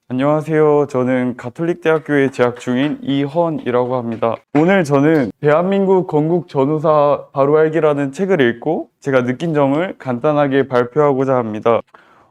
안녕하세요. 저는 가톨릭대학교에 재학 중인 이헌이라고 합니다. 오늘 저는 대한민국 건국 전후사 바로 알기라는 책을 읽고 제가 느낀 점을 간단하게 발표하고자 합니다.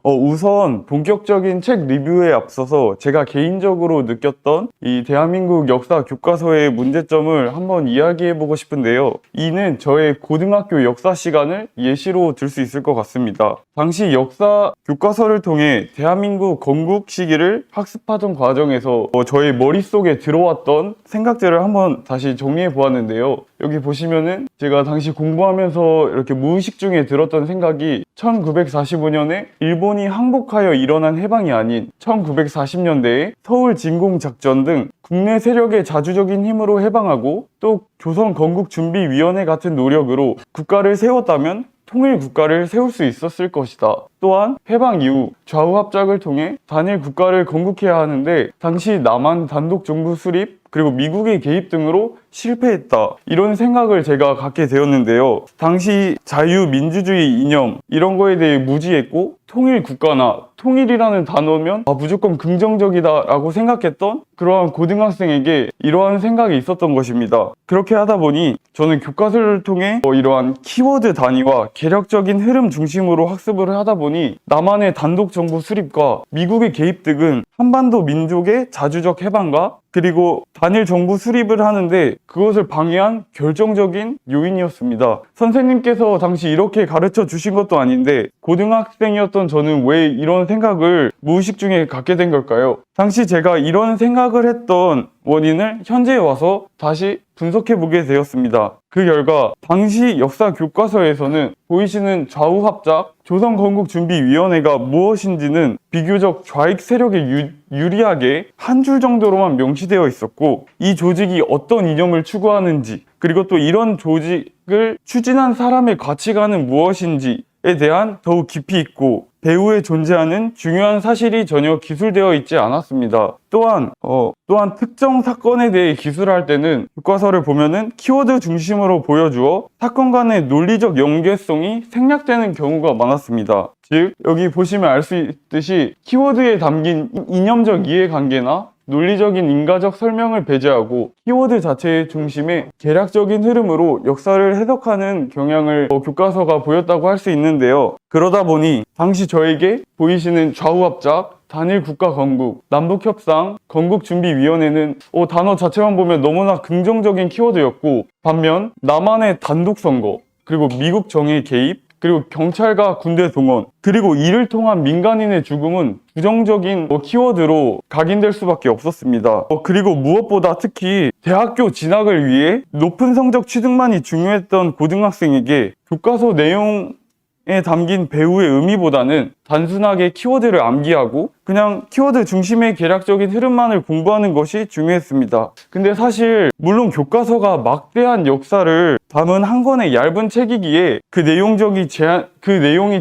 우선 본격적인 책 리뷰에 앞서서 제가 개인적으로 느꼈던 이 대한민국 역사 교과서의 문제점을 한번 이야기해보고 싶은데요. 이는 저의 고등학교 역사 시간을 예시로 들 수 있을 것 같습니다. 당시 역사 교과서를 통해 대한민국 건국 시기를 학습하던 과정에서 저의 머릿속에 들어왔던 생각들을 한번 다시 정리해 보았는데요. 여기 보시면은 제가 당시 공부하면서 이렇게 무의식 중에 들었던 생각이 1945년에 일본이 항복하여 일어난 해방이 아닌 1940년대에 서울 진공작전 등 국내 세력의 자주적인 힘으로 해방하고 또 조선건국준비위원회 같은 노력으로 국가를 세웠다면 통일 국가를 세울 수 있었을 것이다. 또한 해방 이후 좌우 합작을 통해 단일 국가를 건국해야 하는데 당시 남한 단독 정부 수립 그리고 미국의 개입 등으로 실패했다. 이런 생각을 제가 갖게 되었는데요. 당시 자유민주주의 이념 이런 거에 대해 무지했고 통일 국가나 통일이라는 단어면 무조건 긍정적이다 라고 생각했던 그러한 고등학생에게 이러한 생각이 있었던 것입니다. 그렇게 하다 보니 저는 교과서를 통해 이러한 키워드 단위와 개략적인 흐름 중심으로 학습을 하다 보니 남한의 단독 정부 수립과 미국의 개입 등은 한반도 민족의 자주적 해방과 그리고 단일 정부 수립을 하는데 그것을 방해한 결정적인 요인이었습니다. 선생님께서 당시 이렇게 가르쳐 주신 것도 아닌데 고등학생이었던 저는 왜 이런 생각을 무의식 중에 갖게 된 걸까요? 당시 제가 이런 생각을 했던 원인을 현재에 와서 다시 분석해 보게 되었습니다. 그 결과 당시 역사 교과서에서는 보이시는 좌우 합작 조선건국준비위원회가 무엇인지는 비교적 좌익 세력에 유리하게 한 줄 정도로만 명시되어 있었고 이 조직이 어떤 이념을 추구하는지 그리고 또 이런 조직을 추진한 사람의 가치관은 무엇인지에 대한 더욱 깊이 있고 배후에 존재하는 중요한 사실이 전혀 기술되어 있지 않았습니다. 또한 특정 사건에 대해 기술할 때는 교과서를 보면은 키워드 중심으로 보여주어 사건 간의 논리적 연계성이 생략되는 경우가 많았습니다. 즉 여기 보시면 알 수 있듯이 키워드에 담긴 이념적 이해관계나 논리적인 인과적 설명을 배제하고 키워드 자체의 중심에 개략적인 흐름으로 역사를 해석하는 경향을 교과서가 보였다고 할 수 있는데요. 그러다 보니 당시 저에게 보이시는 좌우합작, 단일 국가 건국, 남북협상, 건국준비위원회는 단어 자체만 보면 너무나 긍정적인 키워드였고 반면 남한의 단독선거, 그리고 미국 정의 개입, 그리고 경찰과 군대 동원, 그리고 이를 통한 민간인의 죽음은 부정적인 키워드로 각인될 수밖에 없었습니다. 그리고 무엇보다 특히 대학교 진학을 위해 높은 성적 취득만이 중요했던 고등학생에게 교과서 내용에 담긴 배우의 의미보다는 단순하게 키워드를 암기하고 그냥 키워드 중심의 개략적인 흐름만을 공부하는 것이 중요했습니다. 근데 사실 물론 교과서가 막대한 역사를 담은 한 권의 얇은 책이기에 그 내용이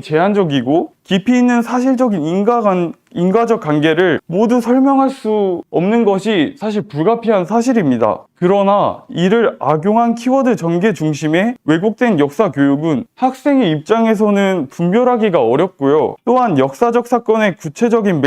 제한적이고 깊이 있는 사실적인 인과적 관계를 모두 설명할 수 없는 것이 사실 불가피한 사실입니다. 그러나 이를 악용한 키워드 전개 중심의 왜곡된 역사 교육은 학생의 입장에서는 분별하기가 어렵고요. 또한 역사적 사건의 구체적인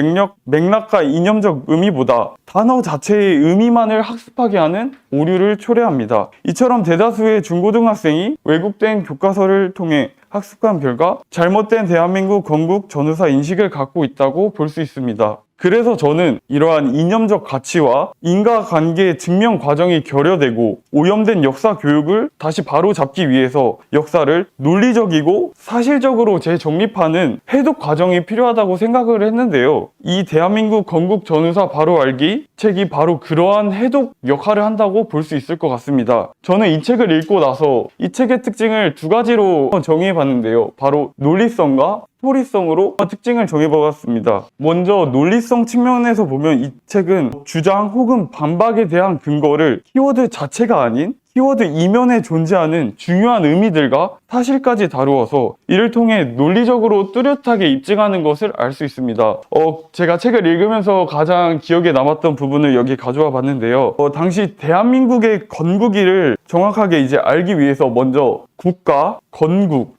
맥락과 이념적 의미보다 단어 자체의 의미만을 학습하게 하는 오류를 초래합니다. 이처럼 대다수의 중고등학생이 왜곡된 교과서를 통해 학습한 결과 잘못된 대한민국 건국 전후사 인식을 갖고 있다고 볼 수 있습니다. 그래서 저는 이러한 이념적 가치와 인과관계의 증명 과정이 결여되고 오염된 역사 교육을 다시 바로잡기 위해서 역사를 논리적이고 사실적으로 재정립하는 해독 과정이 필요하다고 생각을 했는데요. 이 대한민국 건국 전후사 바로 알기 책이 바로 그러한 해독 역할을 한다고 볼 수 있을 것 같습니다. 저는 이 책을 읽고 나서 이 책의 특징을 두 가지로 정의해 봤는데요. 바로 논리성과 스토리성으로 특징을 정해보았습니다. 먼저 논리성 측면에서 보면 이 책은 주장 혹은 반박에 대한 근거를 키워드 자체가 아닌 키워드 이면에 존재하는 중요한 의미들과 사실까지 다루어서 이를 통해 논리적으로 뚜렷하게 입증하는 것을 알 수 있습니다. 제가 책을 읽으면서 가장 기억에 남았던 부분을 여기 가져와 봤는데요. 당시 대한민국의 건국일을 정확하게 이제 알기 위해서 먼저 국가,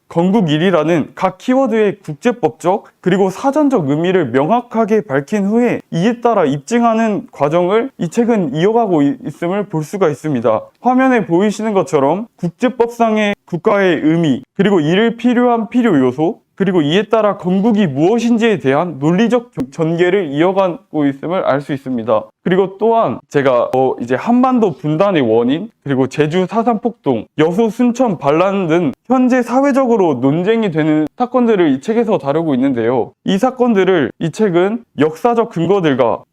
건국일이라는 각 키워드의 국제법적 그리고 사전적 의미를 명확하게 밝힌 후에 이에 따라 입증하는 과정을 이 책은 이어가고 있음을 볼 수가 있습니다. 화면에 보이시는 것처럼 국제법상의 국가의 의미, 그리고 이를 필요한 필요 요소, 그리고 이에 따라 건국이 무엇인지에 대한 논리적 전개를 이어가고 있음을 알 수 있습니다. 그리고 또한 제가 이제 한반도 분단의 원인, 그리고 제주 사상폭동, 여수 순천 반란 등 현재 사회적으로 논쟁이 되는 사건들을 이 책에서 다루고 있는데요. 이 사건들을 이 책은 역사적 근거들과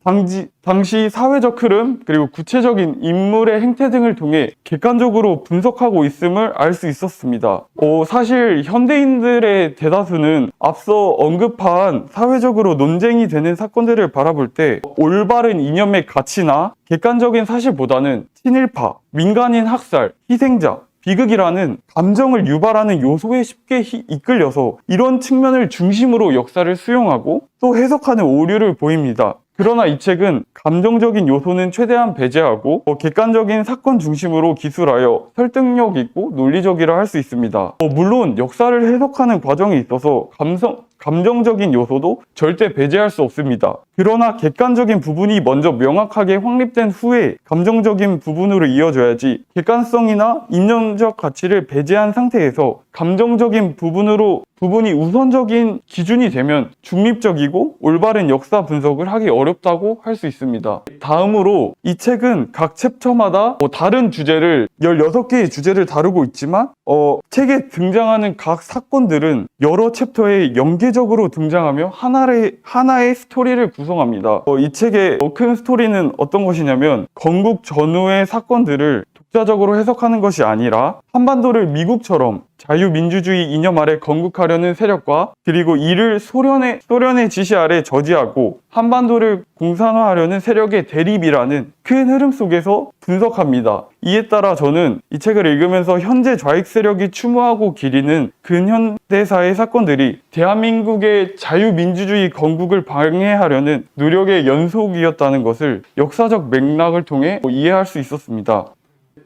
당시 사회적 흐름, 그리고 구체적인 인물의 행태 등을 통해 객관적으로 분석하고 있음을 알 수 있었습니다. 사실 현대인들의 대다수는 앞서 언급한 사회적으로 논쟁이 되는 사건들을 바라볼 때 올바른 이념의 가치나 객관적인 사실보다는 친일파, 민간인 학살, 희생자, 비극이라는 감정을 유발하는 요소에 쉽게 이끌려서 이런 측면을 중심으로 역사를 수용하고 또 해석하는 오류를 보입니다. 그러나 이 책은 감정적인 요소는 최대한 배제하고 객관적인 사건 중심으로 기술하여 설득력 있고 논리적이라 할 수 있습니다. 물론 역사를 해석하는 과정에 있어서 감정적인 요소도 절대 배제할 수 없습니다. 그러나 객관적인 부분이 먼저 명확하게 확립된 후에 감정적인 부분으로 이어져야지, 객관성이나 인정적 가치를 배제한 상태에서 감정적인 부분이 우선적인 기준이 되면 중립적이고 올바른 역사 분석을 하기 어렵다고 할 수 있습니다. 다음으로 이 책은 각 챕터마다 다른 주제를 16개의 주제를 다루고 있지만 책에 등장하는 각 사건들은 여러 챕터에 연계적으로 등장하며 하나의 스토리를 구성합니다. 이 책의 큰 스토리는 어떤 것이냐면 건국 전후의 사건들을 독자적으로 해석하는 것이 아니라 한반도를 미국처럼 자유민주주의 이념 아래 건국하려는 세력과 그리고 이를 소련의 지시 아래 저지하고 한반도를 공산화하려는 세력의 대립이라는 큰 흐름 속에서 분석합니다. 이에 따라 저는 이 책을 읽으면서 현재 좌익 세력이 추모하고 기리는 근현대사의 사건들이 대한민국의 자유민주주의 건국을 방해하려는 노력의 연속이었다는 것을 역사적 맥락을 통해 이해할 수 있었습니다.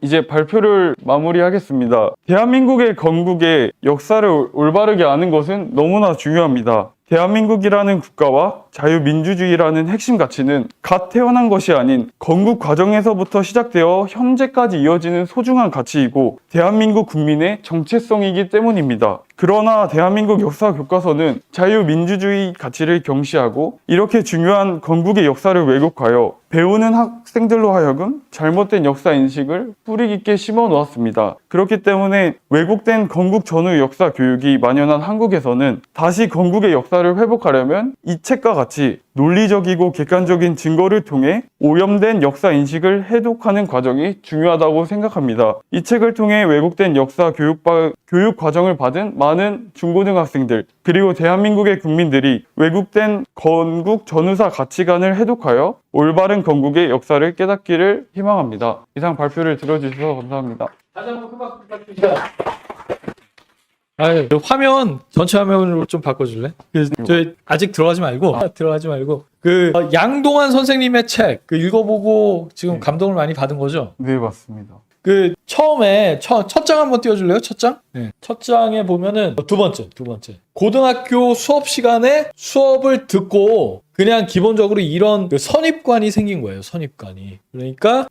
이제 발표를 마무리하겠습니다. 대한민국의 건국의 역사를 올바르게 아는 것은 너무나 중요합니다. 대한민국이라는 국가와 자유민주주의라는 핵심 가치는 갓 태어난 것이 아닌 건국 과정에서부터 시작되어 현재까지 이어지는 소중한 가치이고 대한민국 국민의 정체성이기 때문입니다. 그러나 대한민국 역사 교과서는 자유민주주의 가치를 경시하고 이렇게 중요한 건국의 역사를 왜곡하여 배우는 학생들로 하여금 잘못된 역사 인식을 뿌리 깊게 심어 놓았습니다. 그렇기 때문에 왜곡된 건국 전후 역사 교육이 만연한 한국에서는 다시 건국의 역사를 회복하려면 이 책과 같이 논리적이고 객관적인 증거를 통해 오염된 역사 인식을 해독하는 과정이 중요하다고 생각합니다. 이 책을 통해 왜곡된 역사 교육 과정을 받은 많은 중고등학생들 그리고 대한민국의 국민들이 왜곡된 건국 전후사 가치관을 해독하여 올바른 건국의 역사를 깨닫기를 희망합니다. 이상 발표를 들어주셔서 감사합니다. 다시 한번 큰 박수 부탁드립니다. 전체 화면으로 좀 바꿔줄래? 저희 아직 들어가지 말고 양동환 선생님의 책 읽어보고 지금 감동을 많이 받은 거죠? 네, 맞습니다. 처음에 첫 장 한번 띄워줄래요? 첫 장? 네. 첫 장에 보면은 두 번째. 고등학교 수업 시간에 수업을 듣고 그냥 기본적으로 이런 선입관이 생긴 거예요. 선입관이. 그러니까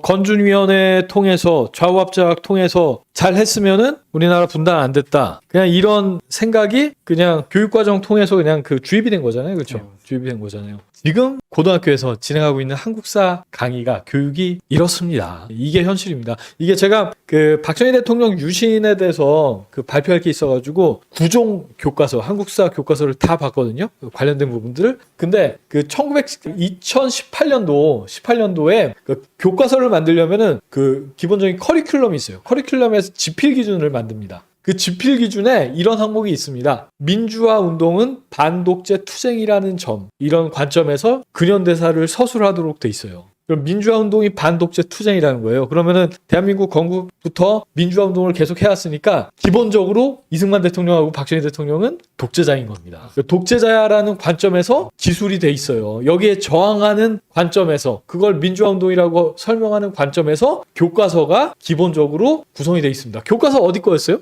건준위원회 통해서 좌우합작 통해서 잘 했으면은 우리나라 분단 안 됐다. 그냥 이런 생각이 그냥 교육과정 통해서 그냥 주입이 된 거잖아요. 그렇죠? 네, 주입이 된 거잖아요. 지금 고등학교에서 진행하고 있는 한국사 강의가 교육이 이렇습니다. 이게 현실입니다. 이게 제가 박정희 대통령 유신에 대해서 발표할 게 있어가지고 9종 교과서, 한국사 교과서를 다 봤거든요. 관련된 부분들을. 근데 2018년도에 교과서를 만들려면은 기본적인 커리큘럼이 있어요. 커리큘럼에서 지필 기준을 만듭니다. 그 지필 기준에 이런 항목이 있습니다. 민주화 운동은 반독재 투쟁이라는 점, 이런 관점에서 근현대사를 서술하도록 돼 있어요. 그럼 민주화 운동이 반독재 투쟁이라는 거예요. 그러면은 대한민국 건국부터 민주화 운동을 계속 해왔으니까 기본적으로 이승만 대통령하고 박정희 대통령은 독재자인 겁니다. 독재자라는 관점에서 기술이 돼 있어요. 여기에 저항하는 관점에서 그걸 민주화 운동이라고 설명하는 관점에서 교과서가 기본적으로 구성이 돼 있습니다. 교과서 어디 거였어요?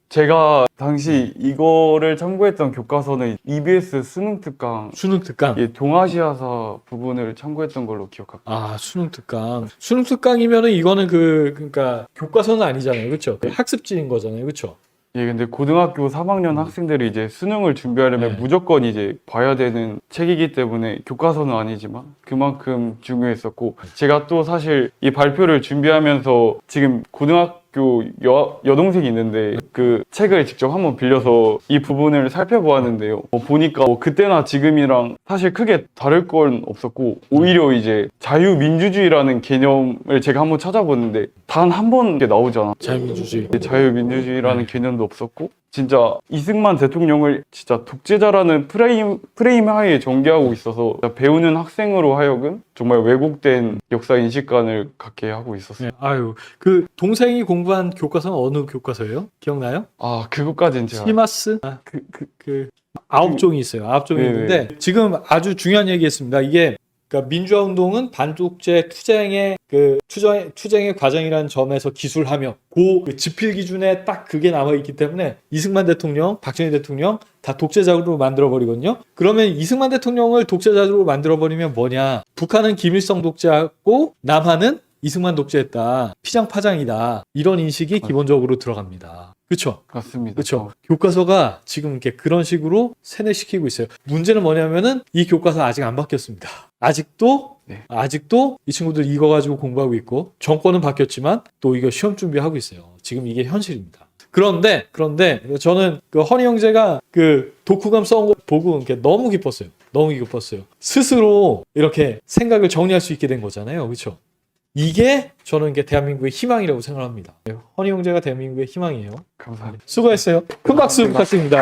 제가 당시 이거를 참고했던 교과서는 EBS 수능 특강 수능 특강. 동아시아사 부분을 참고했던 걸로 기억합니다. 아, 수능 특강. 수능 특강이면은 이거는 그러니까 교과서는 아니잖아요. 그렇죠? 학습지인 거잖아요. 그렇죠? 예, 근데 고등학교 3학년 학생들이 이제 수능을 준비하려면 네. 무조건 이제 봐야 되는 책이기 때문에 교과서는 아니지만 그만큼 중요했었고, 제가 또 사실 이 발표를 준비하면서 지금 고등학교 여동생이 있는데 그 책을 직접 한번 빌려서 이 부분을 살펴보았는데요. 보니까 그때나 지금이랑 사실 크게 다를 건 없었고, 오히려 이제 자유민주주의라는 개념을 제가 한번 찾아봤는데 단 한 번 나오지 않았어요. 자유민주주의. 자유민주주의라는 개념도 없었고, 진짜 이승만 대통령을 진짜 독재자라는 프레임 하에 전개하고 있어서 배우는 학생으로 하여금 정말 왜곡된 역사 인식관을 갖게 하고 있었어요. 네. 아유, 그 동생이 공부한 교과서는 어느 교과서예요? 기억나요? 아, 그것까지는 제가 시마스? 그 9종이 있어요. 9종이 네네. 있는데 지금 아주 중요한 얘기했습니다. 이게 그러니까 민주화 운동은 반독재 투쟁의 투쟁의 과정이라는 점에서 기술하며 그 지필 기준에 딱 그게 남아 있기 때문에 이승만 대통령, 박정희 대통령 다 독재자로 만들어 버리거든요. 그러면 이승만 대통령을 독재자로 만들어 버리면 뭐냐? 북한은 김일성 독재하고 남한은 이승만 독재했다. 피장파장이다. 이런 인식이 기본적으로 들어갑니다. 그렇죠? 맞습니다. 그렇죠. 교과서가 지금 이렇게 그런 식으로 세뇌시키고 있어요. 문제는 뭐냐면은 이 교과서 아직 안 바뀌었습니다. 아직도 이 친구들 이거 가지고 공부하고 있고, 정권은 바뀌었지만 또 이거 시험 준비하고 있어요. 지금 이게 현실입니다. 그런데 저는 그 허니 형제가 그 독후감 써온 거 보고 이렇게 너무 기뻤어요. 너무 기뻤어요. 스스로 이렇게 생각을 정리할 수 있게 된 거잖아요. 그렇죠? 이게 저는 이게 대한민국의 희망이라고 생각합니다. 허니 형제가 대한민국의 희망이에요. 감사합니다. 수고했어요. 큰 박수 부탁드립니다.